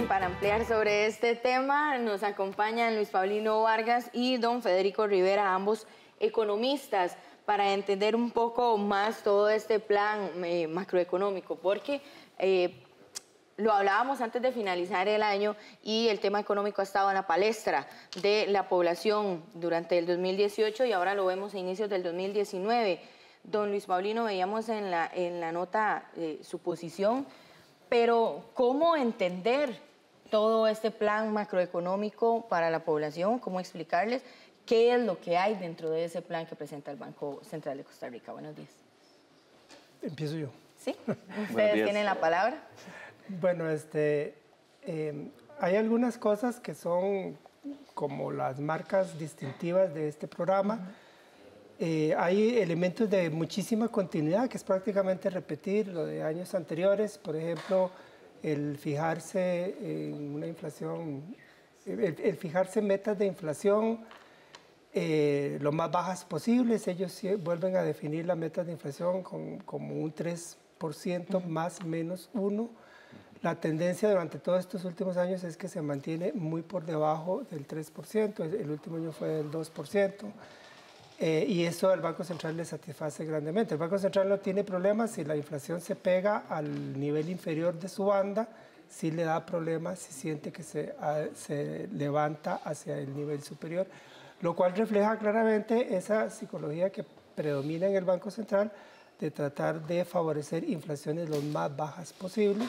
para ampliar sobre este tema nos acompañan Luis Paulino Vargas y don Federico Rivera, ambos economistas, para entender un poco más todo este plan macroeconómico, porque lo hablábamos antes de finalizar el año y el tema económico ha estado en la palestra de la población durante el 2018 y ahora lo vemos a inicios del 2019. Don Luis Paulino, veíamos en la nota su posición, pero ¿cómo entender todo este plan macroeconómico para la población? ¿Cómo explicarles qué es lo que hay dentro de ese plan que presenta el Banco Central de Costa Rica? Buenos días. Empiezo yo. ¿Sí? ¿Ustedes tienen la palabra? Bueno, hay algunas cosas que son como las marcas distintivas de este programa. Hay elementos de muchísima continuidad, que es prácticamente repetir lo de años anteriores. Por ejemplo, el fijarse en una inflación, el fijarse metas de inflación lo más bajas posibles. Ellos vuelven a definir las metas de inflación como un 3% más menos 1. La tendencia durante todos estos últimos años es que se mantiene muy por debajo del 3%, el último año fue del 2%, y eso al Banco Central le satisface grandemente. El Banco Central no tiene problemas si la inflación se pega al nivel inferior de su banda, sí le da problemas si siente que se levanta hacia el nivel superior, lo cual refleja claramente esa psicología que predomina en el Banco Central de tratar de favorecer inflaciones lo más bajas posibles.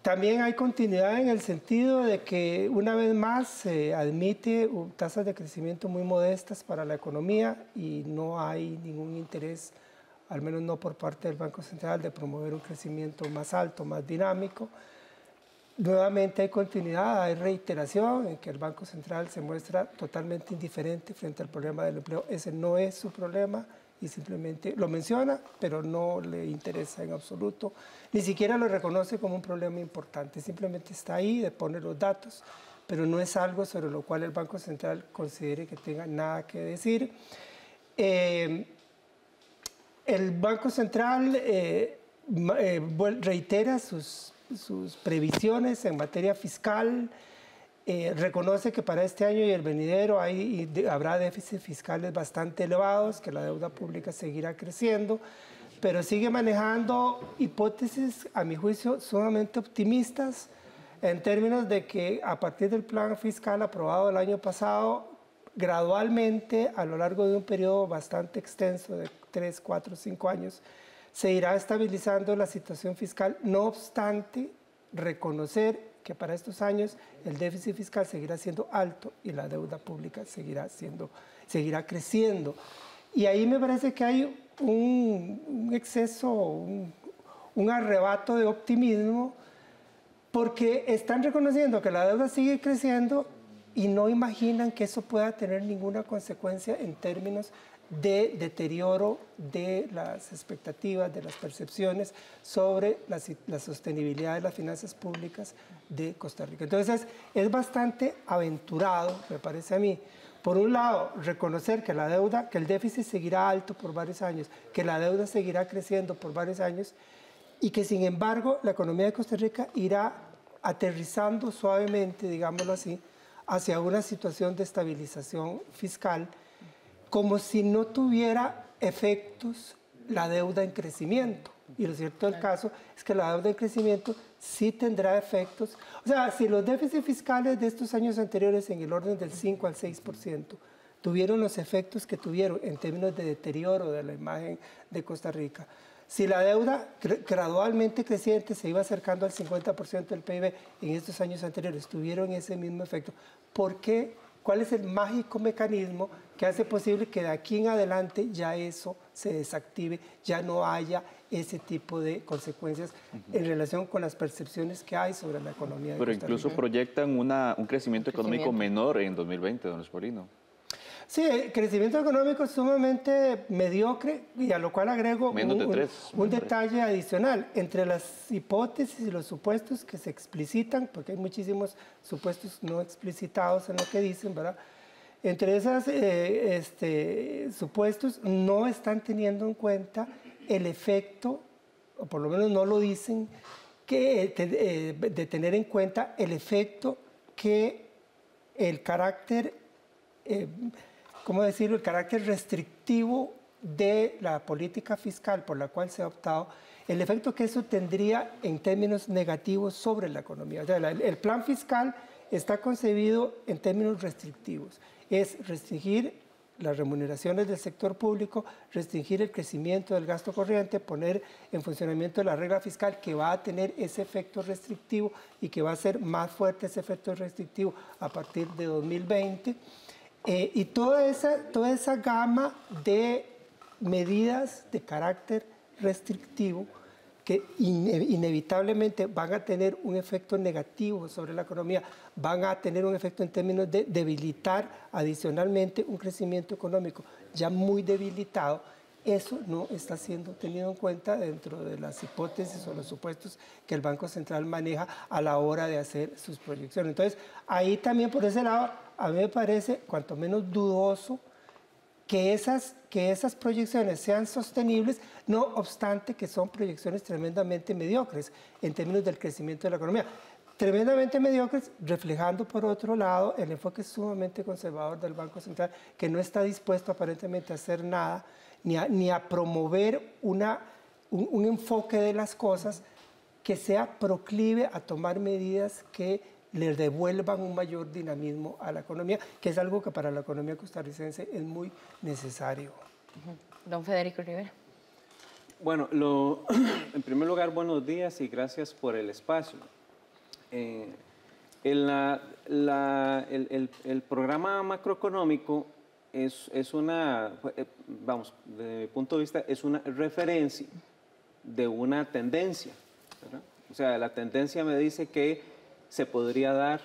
También hay continuidad en el sentido de que una vez más se admite tasas de crecimiento muy modestas para la economía y no hay ningún interés, al menos no por parte del Banco Central, de promover un crecimiento más alto, más dinámico. Nuevamente hay continuidad, hay reiteración en que el Banco Central se muestra totalmente indiferente frente al problema del empleo. Ese no es su problema y simplemente lo menciona, pero no le interesa en absoluto. Ni siquiera lo reconoce como un problema importante, simplemente está ahí, pone los datos, pero no es algo sobre lo cual el Banco Central considere que tenga nada que decir. El Banco Central reitera sus previsiones en materia fiscal, reconoce que para este año y el venidero habrá déficits fiscales bastante elevados, que la deuda pública seguirá creciendo, pero sigue manejando hipótesis, a mi juicio, sumamente optimistas en términos de que a partir del plan fiscal aprobado el año pasado, gradualmente, a lo largo de un periodo bastante extenso de 3, 4, 5 años, se irá estabilizando la situación fiscal, no obstante reconocer que para estos años el déficit fiscal seguirá siendo alto y la deuda pública seguirá creciendo. Y ahí me parece que hay un exceso, un arrebato de optimismo, porque están reconociendo que la deuda sigue creciendo y no imaginan que eso pueda tener ninguna consecuencia en términos de deterioro de las expectativas, de las percepciones sobre la sostenibilidad de las finanzas públicas de Costa Rica. Entonces, es bastante aventurado, me parece a mí, por un lado, reconocer que que el déficit seguirá alto por varios años, que la deuda seguirá creciendo por varios años y que, sin embargo, la economía de Costa Rica irá aterrizando suavemente, digámoslo así, hacia una situación de estabilización fiscal, como si no tuviera efectos la deuda en crecimiento. Y lo cierto del caso es que la deuda en crecimiento sí tendrá efectos. O sea, si los déficits fiscales de estos años anteriores en el orden del 5 al 6% tuvieron los efectos que tuvieron en términos de deterioro de la imagen de Costa Rica, si la deuda gradualmente creciente se iba acercando al 50% del PIB en estos años anteriores, tuvieron ese mismo efecto, ¿por qué? ¿Cuál es el mágico mecanismo que hace posible que de aquí en adelante ya eso se desactive, ya no haya ese tipo de consecuencias en relación con las percepciones que hay sobre la economía de Costa Rica? Pero incluso proyectan un crecimiento económico menor en 2020, don Luis Paulino. Sí, el crecimiento económico es sumamente mediocre y a lo cual agrego un detalle adicional. Entre las hipótesis y los supuestos que se explicitan, porque hay muchísimos supuestos no explicitados en lo que dicen, ¿verdad? Entre esos supuestos no están teniendo en cuenta el efecto, o por lo menos no lo dicen, de tener en cuenta el efecto que el carácter, ¿cómo decirlo?, el carácter restrictivo de la política fiscal por la cual se ha optado, el efecto que eso tendría en términos negativos sobre la economía. O sea, el plan fiscal está concebido en términos restrictivos. Es restringir las remuneraciones del sector público, restringir el crecimiento del gasto corriente, poner en funcionamiento la regla fiscal que va a tener ese efecto restrictivo y que va a ser más fuerte ese efecto restrictivo a partir de 2020. Y toda esa gama de medidas de carácter restrictivo que inevitablemente van a tener un efecto negativo sobre la economía, van a tener un efecto en términos de debilitar adicionalmente un crecimiento económico ya muy debilitado. Eso no está siendo tenido en cuenta dentro de las hipótesis o los supuestos que el Banco Central maneja a la hora de hacer sus proyecciones. Entonces, ahí también por ese lado, a mí me parece cuanto menos dudoso que esas proyecciones sean sostenibles, no obstante que son proyecciones tremendamente mediocres en términos del crecimiento de la economía. Tremendamente mediocres, reflejando por otro lado el enfoque sumamente conservador del Banco Central, que no está dispuesto aparentemente a hacer nada, ni a promover un enfoque de las cosas que sea proclive a tomar medidas que le devuelvan un mayor dinamismo a la economía, que es algo que para la economía costarricense es muy necesario. Don Federico Rivera. Bueno, en primer lugar, buenos días y gracias por el espacio. El programa macroeconómico es una, vamos, desde mi punto de vista, es una referencia de una tendencia, ¿verdad? O sea, la tendencia me dice que se podría dar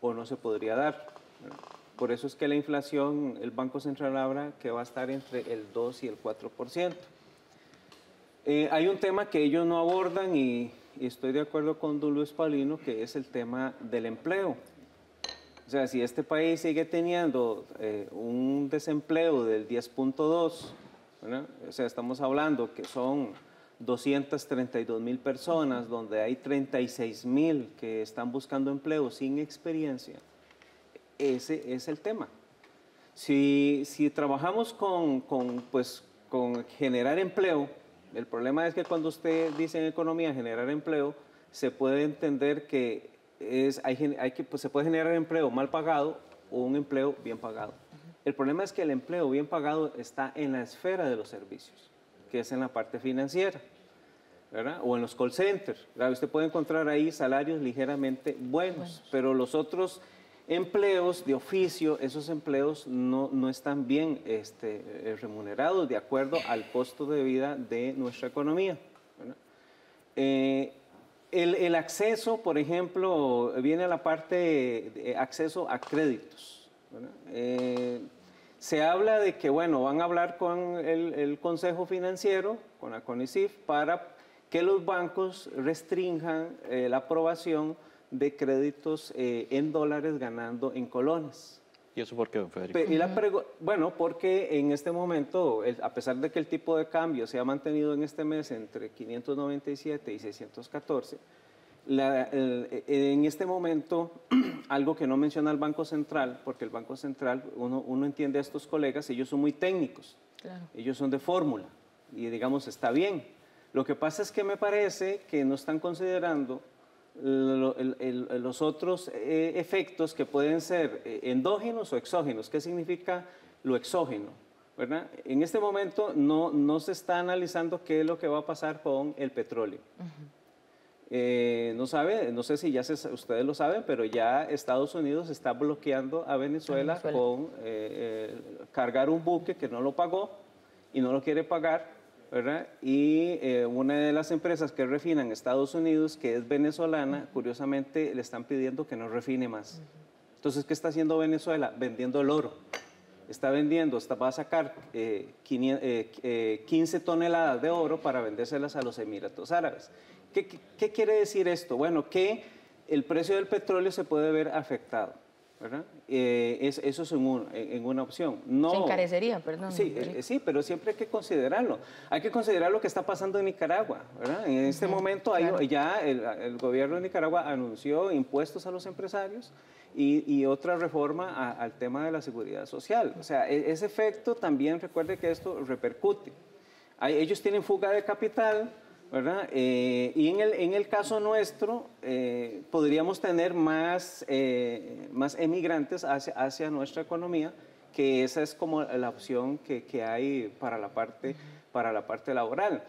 o no se podría dar, ¿verdad? Por eso es que la inflación, el Banco Central habla que va a estar entre el 2 y el 4%. Hay un tema que ellos no abordan y estoy de acuerdo con don Luis Paulino, que es el tema del empleo. O sea, si este país sigue teniendo un desempleo del 10.2, ¿verdad? O sea, estamos hablando que son 232,000 personas, donde hay 36,000 que están buscando empleo sin experiencia. Ese es el tema. Si trabajamos con generar empleo, el problema es que cuando usted dice en economía generar empleo, se puede entender que se puede generar empleo mal pagado o un empleo bien pagado. El problema es que el empleo bien pagado está en la esfera de los servicios, que es en la parte financiera, ¿verdad? O en los call centers, ¿verdad? Usted puede encontrar ahí salarios ligeramente buenos, pero los otros empleos de oficio, esos empleos no están bien remunerados de acuerdo al costo de vida de nuestra economía, ¿verdad? El acceso, por ejemplo, viene a la parte de acceso a créditos, ¿verdad? Se habla de que, bueno, van a hablar con el Consejo Financiero, con la CONICIF, para que los bancos restrinjan la aprobación de créditos en dólares ganando en colones. ¿Y eso por qué, don Federico? Bueno, porque en este momento, a pesar de que el tipo de cambio se ha mantenido en este mes entre 597 y 614, en este momento, algo que no menciona el Banco Central, porque el Banco Central, uno entiende a estos colegas, ellos son muy técnicos, claro. Ellos son de fórmula y digamos está bien. Lo que pasa es que me parece que no están considerando los otros efectos que pueden ser endógenos o exógenos. ¿Qué significa lo exógeno? ¿Verdad? En este momento no se está analizando qué es lo que va a pasar con el petróleo. No sé si ya ustedes lo saben, pero ya Estados Unidos está bloqueando a Venezuela con cargar un buque que no lo pagó y no lo quiere pagar, ¿verdad? Y una de las empresas que refina en Estados Unidos, que es venezolana, curiosamente le están pidiendo que no refine más. Entonces, ¿qué está haciendo Venezuela? Vendiendo el oro. Va a sacar 15 toneladas de oro para vendérselas a los Emiratos Árabes. ¿Qué quiere decir esto? Bueno, que el precio del petróleo se puede ver afectado. ¿verdad? Eso es en una opción. No, se encarecería, perdón. Sí, sí, pero siempre hay que considerarlo. Hay que considerar lo que está pasando en Nicaragua, ¿verdad? En este momento claro. ya el gobierno de Nicaragua anunció impuestos a los empresarios y otra reforma al tema de la seguridad social. O sea, ese efecto también, recuerde que esto repercute. Ellos tienen fuga de capital, ¿verdad? Y en el caso nuestro, podríamos tener más emigrantes hacia nuestra economía, que esa es como la opción que hay para la parte laboral.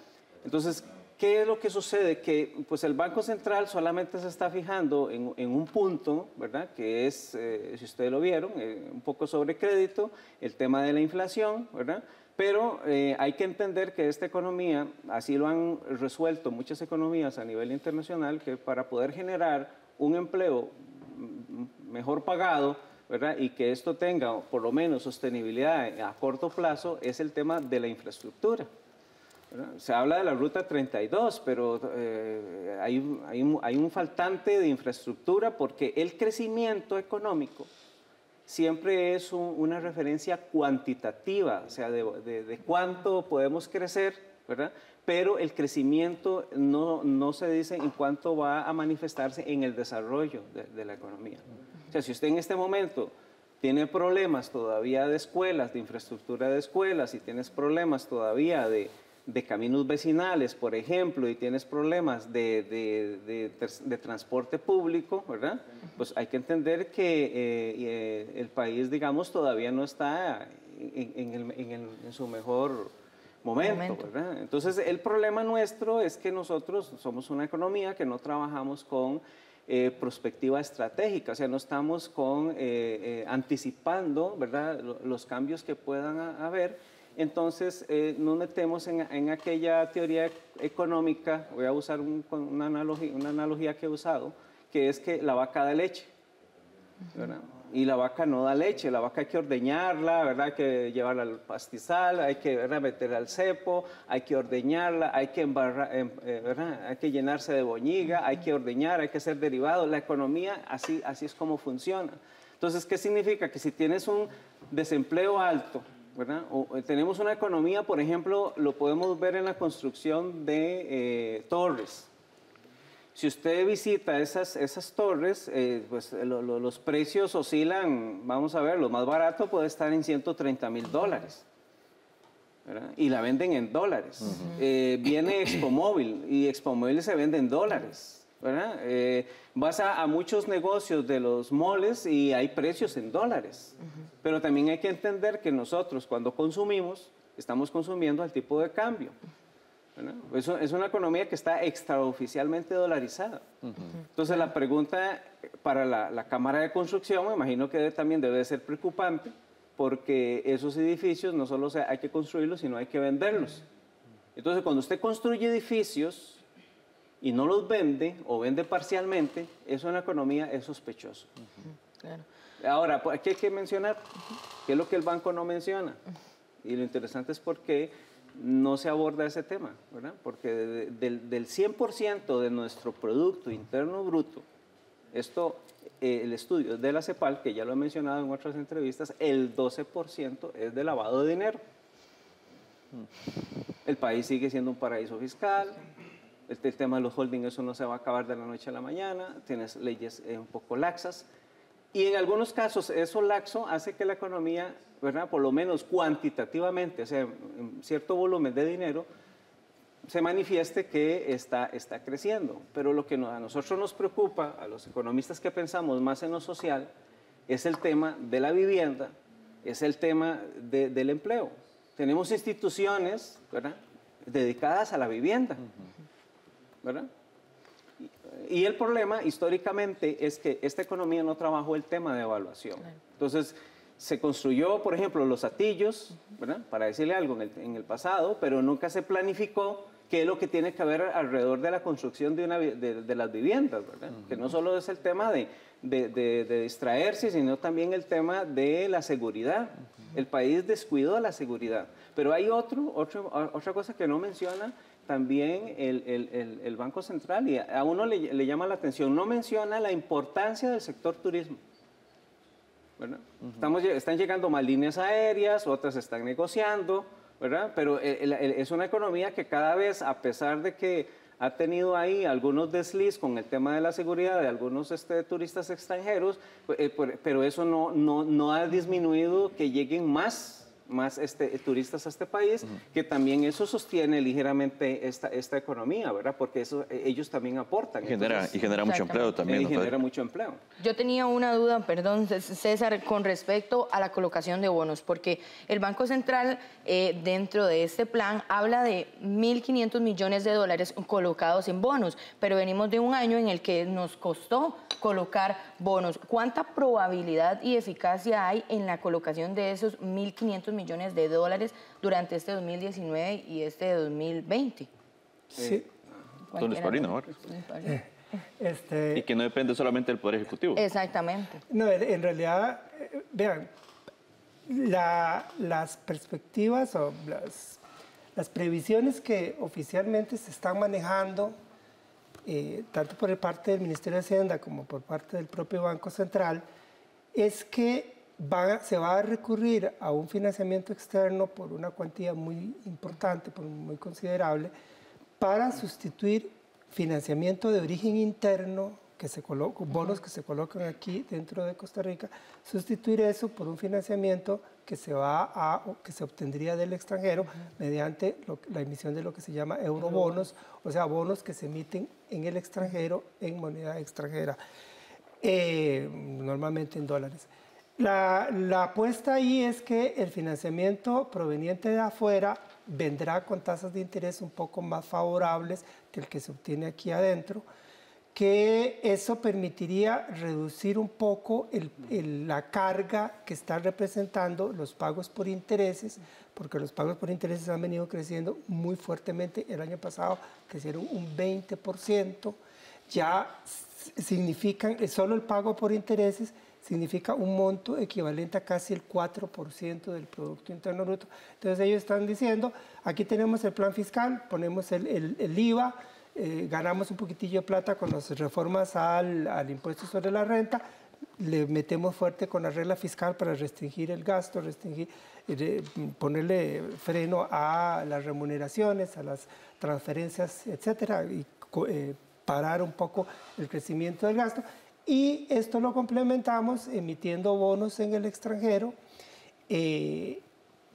Entonces, ¿qué es lo que sucede? Que pues el Banco Central solamente se está fijando en un punto, ¿verdad? Que es, si ustedes lo vieron, un poco sobre crédito, el tema de la inflación, ¿verdad? Pero hay que entender que esta economía, así lo han resuelto muchas economías a nivel internacional, que para poder generar un empleo mejor pagado, ¿verdad? Y que esto tenga por lo menos sostenibilidad a corto plazo, es el tema de la infraestructura, ¿verdad? Se habla de la Ruta 32, pero hay un faltante de infraestructura porque el crecimiento económico siempre es una referencia cuantitativa, o sea, de cuánto podemos crecer, ¿verdad? Pero el crecimiento no se dice en cuánto va a manifestarse en el desarrollo de la economía. O sea, si usted en este momento tiene problemas todavía de escuelas, de infraestructura de escuelas, y tienes problemas todavía de caminos vecinales, por ejemplo, y tienes problemas de transporte público, ¿verdad? Pues hay que entender que el país, digamos, todavía no está en su mejor momento, ¿verdad? Entonces, el problema nuestro es que nosotros somos una economía que no trabajamos con perspectiva estratégica, o sea, no estamos anticipando, ¿verdad?, los cambios que puedan haber. Entonces, nos metemos en aquella teoría económica, voy a usar una analogía que he usado, que es que la vaca da leche, ¿verdad? Y la vaca no da leche, la vaca hay que ordeñarla, ¿verdad? Hay que llevarla al pastizal, hay que, ¿verdad?, meterla al cepo, hay que ordeñarla, hay que ¿verdad?, hay que llenarse de boñiga, hay que ordeñar, hay que hacer derivados. La economía así es como funciona. Entonces, ¿qué significa? Que si tienes un desempleo alto, ¿verdad? Tenemos una economía, por ejemplo, lo podemos ver en la construcción de torres. Si usted visita esas torres, pues los precios oscilan, vamos a ver, lo más barato puede estar en $130,000, ¿verdad? Y la venden en dólares. Viene Expomóvil y Expomóvil se vende en dólares, ¿verdad? Vas a muchos negocios de los moles y hay precios en dólares. Pero también hay que entender que nosotros cuando consumimos, estamos consumiendo al tipo de cambio, ¿verdad? Es una economía que está extraoficialmente dolarizada. Entonces la pregunta para la Cámara de Construcción, me imagino que también debe ser preocupante, porque esos edificios no solo hay que construirlos, sino hay que venderlos. Entonces cuando usted construye edificios y no los vende o vende parcialmente, eso en la economía es sospechoso. Claro. Ahora, aquí hay que mencionar qué es lo que el banco no menciona. Y lo interesante es por qué no se aborda ese tema, ¿verdad? Porque del 100% de nuestro Producto Interno Bruto, el estudio de la CEPAL, que ya lo he mencionado en otras entrevistas, el 12% es de lavado de dinero. El país sigue siendo un paraíso fiscal. El tema de los holdings, eso no se va a acabar de la noche a la mañana. Tienes leyes un poco laxas. Y en algunos casos eso laxo hace que la economía, ¿verdad?, por lo menos cuantitativamente, o sea, en cierto volumen de dinero, se manifieste que está creciendo. Pero lo que a nosotros nos preocupa, a los economistas que pensamos más en lo social, es el tema de la vivienda, es el tema del empleo. Tenemos instituciones, ¿verdad?, dedicadas a la vivienda, ¿verdad? Y el problema históricamente es que esta economía no trabajó el tema de evaluación. Entonces, se construyó, por ejemplo, los atillos, ¿verdad?, para decirle algo en el pasado, pero nunca se planificó qué es lo que tiene que haber alrededor de la construcción de las viviendas, ¿verdad? Que no solo es el tema de distraerse, sino también el tema de la seguridad. El país descuidó la seguridad. Pero hay otra cosa que no menciona también el Banco Central, y a uno le llama la atención, no menciona la importancia del sector turismo. ¿verdad? Están llegando más líneas aéreas, otras están negociando, ¿verdad? Pero es una economía que cada vez, a pesar de que ha tenido ahí algunos desliz con el tema de la seguridad de algunos turistas extranjeros, pero eso no ha disminuido que lleguen más turistas a este país, que también eso sostiene ligeramente esta economía, ¿verdad? Porque ellos también aportan. Y genera mucho empleo también. Y genera mucho empleo. Yo tenía una duda, perdón, César, con respecto a la colocación de bonos, porque el Banco Central, dentro de este plan, habla de 1.500 millones de dólares colocados en bonos, pero venimos de un año en el que nos costó colocar bonos. ¿Cuánta probabilidad y eficacia hay en la colocación de esos 1.500 millones de dólares durante este 2019 y este 2020? Sí. Don Luis Paulino. Y que no depende solamente del Poder Ejecutivo. Exactamente. No, en realidad, vean, las perspectivas o las previsiones que oficialmente se están manejando, tanto por parte del Ministerio de Hacienda como por parte del propio Banco Central, es que se va a recurrir a un financiamiento externo por una cuantía muy importante, muy considerable, para sustituir financiamiento de origen interno, bonos que se colocan aquí dentro de Costa Rica, sustituir eso por un financiamiento que se obtendría del extranjero mediante la emisión de lo que se llama eurobonos, o sea, bonos que se emiten en el extranjero en moneda extranjera, normalmente en dólares. La apuesta ahí es que el financiamiento proveniente de afuera vendrá con tasas de interés un poco más favorables que el que se obtiene aquí adentro, que eso permitiría reducir un poco la carga que están representando los pagos por intereses, porque los pagos por intereses han venido creciendo muy fuertemente. El año pasado crecieron un 20%, ya significan, solo el pago por intereses significa un monto equivalente a casi el 4% del Producto Interno Bruto. Entonces ellos están diciendo, aquí tenemos el plan fiscal, ponemos el IVA, ganamos un poquitillo de plata con las reformas al impuesto sobre la renta, le metemos fuerte con la regla fiscal para restringir el gasto, ponerle freno a las remuneraciones, a las transferencias, etcétera, y parar un poco el crecimiento del gasto. Y esto lo complementamos emitiendo bonos en el extranjero,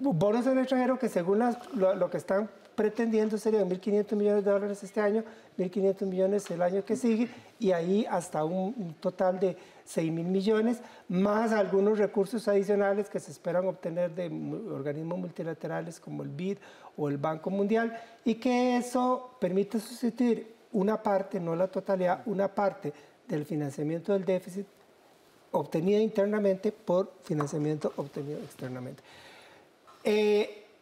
bonos en el extranjero que según lo que están pretendiendo serían 1.500 millones de dólares este año, 1.500 millones el año que sigue, y ahí hasta un total de 6.000 millones, más algunos recursos adicionales que se esperan obtener de organismos multilaterales como el BID o el Banco Mundial, y que eso permite sustituir una parte, no la totalidad, una parte del financiamiento del déficit obtenida internamente por financiamiento obtenido externamente.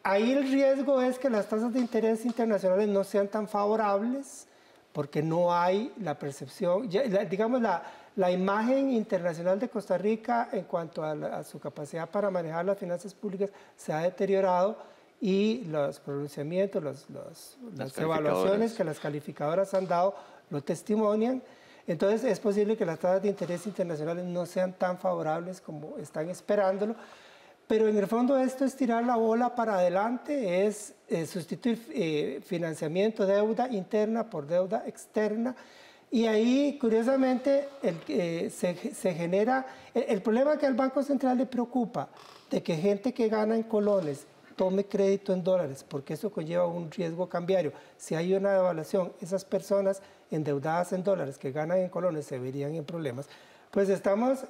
Ahí el riesgo es que las tasas de interés internacionales no sean tan favorables porque no hay la percepción, digamos la imagen internacional de Costa Rica en cuanto a su capacidad para manejar las finanzas públicas se ha deteriorado y los pronunciamientos, las evaluaciones que las calificadoras han dado lo testimonian. Entonces es posible que las tasas de interés internacionales no sean tan favorables como están esperándolo, pero en el fondo esto es tirar la bola para adelante, es sustituir financiamiento, deuda interna por deuda externa, y ahí curiosamente se genera, el problema que al Banco Central le preocupa de que gente que gana en colones tome crédito en dólares, porque eso conlleva un riesgo cambiario. Si hay una devaluación, esas personas endeudadas en dólares que ganan en colones se verían en problemas. Pues estamos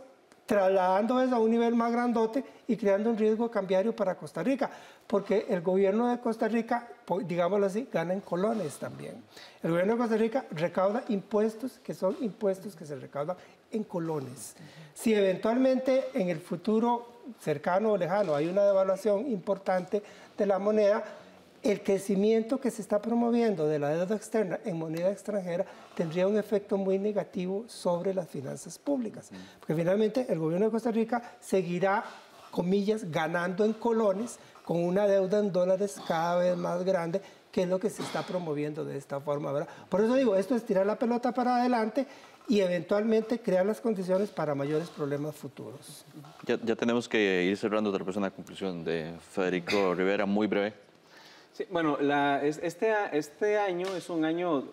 trasladando eso a un nivel más grandote y creando un riesgo cambiario para Costa Rica, porque el gobierno de Costa Rica, digámoslo así, gana en colones también. El gobierno de Costa Rica recauda impuestos que son impuestos que se recaudan en colones. Si eventualmente en el futuro cercano o lejano hay una devaluación importante de la moneda, el crecimiento que se está promoviendo de la deuda externa en moneda extranjera tendría un efecto muy negativo sobre las finanzas públicas. Porque finalmente el gobierno de Costa Rica seguirá, comillas, ganando en colones con una deuda en dólares cada vez más grande qué es lo que se está promoviendo de esta forma, ¿verdad? Por eso digo, esto es tirar la pelota para adelante y eventualmente crear las condiciones para mayores problemas futuros. Ya tenemos que ir cerrando, otra persona, conclusión de Federico Rivera, muy breve. Sí, bueno, este año es un año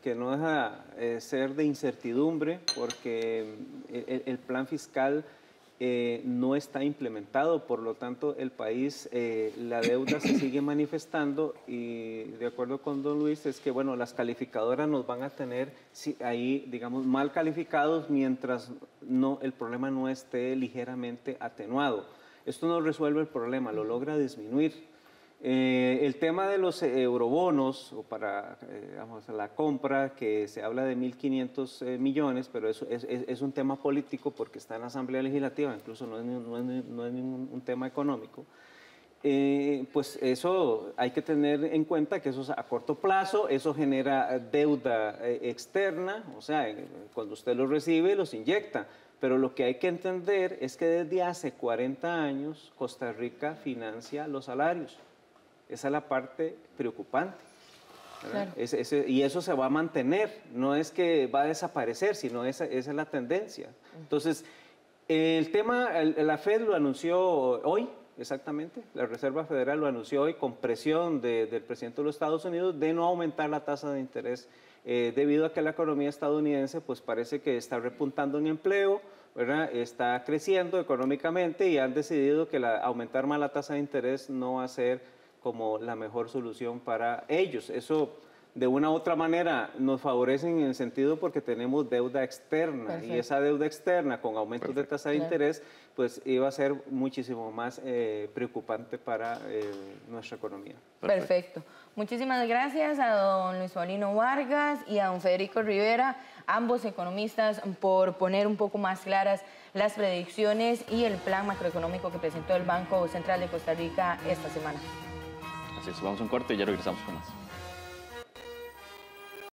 que no deja ser de incertidumbre porque el plan fiscal no está implementado, por lo tanto el país, la deuda se sigue manifestando y de acuerdo con don Luis es que bueno, las calificadoras nos van a tener ahí, digamos, mal calificados mientras el problema no esté ligeramente atenuado. Esto no resuelve el problema, lo logra disminuir. El tema de los eurobonos o para vamos, la compra, que se habla de 1.500 millones, pero eso es un tema político porque está en la Asamblea Legislativa, incluso no es un tema económico. Pues eso hay que tener en cuenta que eso es a corto plazo, eso genera deuda externa, o sea, cuando usted los recibe, los inyecta. Pero lo que hay que entender es que desde hace 40 años Costa Rica financia los salarios. Esa es la parte preocupante. Claro. Y eso se va a mantener, no es que va a desaparecer, sino esa es la tendencia. Entonces, el tema, la Fed lo anunció hoy, exactamente, la Reserva Federal lo anunció hoy con presión del presidente de los Estados Unidos de no aumentar la tasa de interés debido a que la economía estadounidense pues parece que está repuntando en empleo, ¿verdad? Está creciendo económicamente y han decidido que aumentar más la tasa de interés no va a ser como la mejor solución para ellos. Eso de una u otra manera nos favorece en el sentido porque tenemos deuda externa. Perfecto. Y esa deuda externa con aumentos de tasa de interés pues iba a ser muchísimo más preocupante para nuestra economía. Perfecto. Muchísimas gracias a don Luis Paulino Vargas y a don Federico Rivera, ambos economistas, por poner un poco más claras las predicciones y el plan macroeconómico que presentó el Banco Central de Costa Rica esta semana. Así es, vamos a un corte y ya regresamos con más.